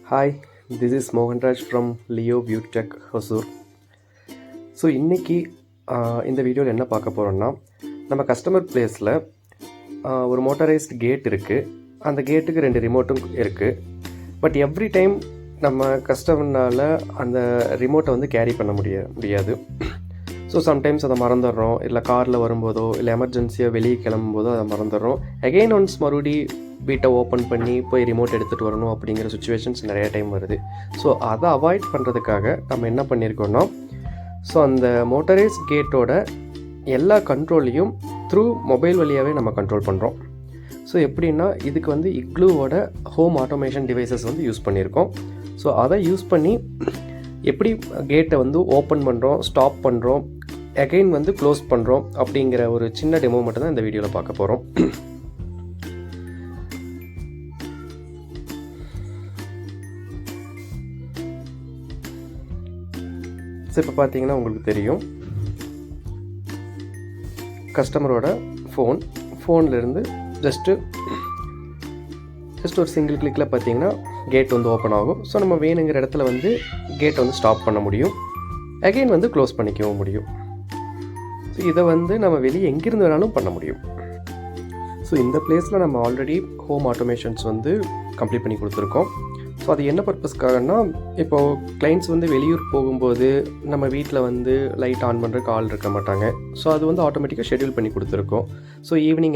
Hi, this is Mohanraj from Leo beauty tech Hosur. So இன்றைக்கி இந்த வீடியோவில் என்ன பார்க்க போகிறோன்னா, நம்ம கஸ்டமர் ப்ளேஸில் ஒரு மோட்டரைஸ்டு கேட் இருக்குது. அந்த கேட்டுக்கு 2 ரிமோட்டும் இருக்குது. பட் எவ்ரி டைம் நம்ம கஸ்டமர்னால் அந்த ரிமோட்டை வந்து கேரி பண்ண முடியாது. ஸோ சம்டைம்ஸ் அதை மறந்துடுறோம், இல்லை காரில் வரும்போதோ இல்லை எமர்ஜென்சியாக வெளியே கிளம்பும்போதோ அதை மறந்துடுறோம். அகெயின் ஒன்ஸ் மறுபடி வீட்டை ஓப்பன் பண்ணி போய் ரிமோட் எடுத்துகிட்டு வரணும் அப்படிங்கிற சுச்சுவேஷன்ஸ் நிறைய டைம் வருது. ஸோ அதை அவாய்ட் பண்ணுறதுக்காக நம்ம என்ன பண்ணியிருக்கோன்னா, ஸோ அந்த மோட்டரைஸ் கேட்டோட எல்லா கண்ட்ரோலையும் த்ரூ மொபைல் வழியாகவே நம்ம கண்ட்ரோல் பண்ணுறோம். ஸோ எப்படின்னா, இதுக்கு வந்து இக்ளூவோட ஹோம் ஆட்டோமேஷன் டிவைசஸ் வந்து யூஸ் பண்ணியிருக்கோம். ஸோ அதை யூஸ் பண்ணி எப்படி கேட்டை வந்து ஓப்பன் பண்ணுறோம், ஸ்டாப் பண்ணுறோம், அகெயின் வந்து க்ளோஸ் பண்ணுறோம் அப்படிங்கிற ஒரு சின்ன டெமோ மட்டும் தான் இந்த வீடியோவில் பார்க்க போகிறோம். ஸோ இப்போ பார்த்தீங்கன்னா உங்களுக்கு தெரியும், கஸ்டமரோட ஃபோன்லேருந்து ஜஸ்ட் ஒரு சிங்கிள் கிளிக்கில் பார்த்தீங்கன்னா கேட் வந்து ஓப்பன் ஆகும். ஸோ நம்ம வேணுங்கிற இடத்துல வந்து கேட்டை வந்து ஸ்டாப் பண்ண முடியும், அகெயின் வந்து க்ளோஸ் பண்ணிக்கவும் முடியும். ஸோ இதை வந்து நம்ம வெளியே எங்கிருந்து வேணாலும் பண்ண முடியும். ஸோ இந்த பிளேஸில் நம்ம ஆல்ரெடி ஹோம் ஆட்டோமேஷன்ஸ் வந்து கம்ப்ளீட் பண்ணி கொடுத்துருக்கோம். ஸோ அது என்ன பர்பஸ்க்காகனா, இப்போது கிளைண்ட்ஸ் வந்து வெளியூர் போகும்போது நம்ம வீட்டில் வந்து லைட் ஆன் பண்ணுறதுக்கு ஆள் இருக்க மாட்டாங்க. ஸோ அது வந்து ஆட்டோமேட்டிக்காக ஷெட்யூல் பண்ணி கொடுத்துருக்கோம். So evening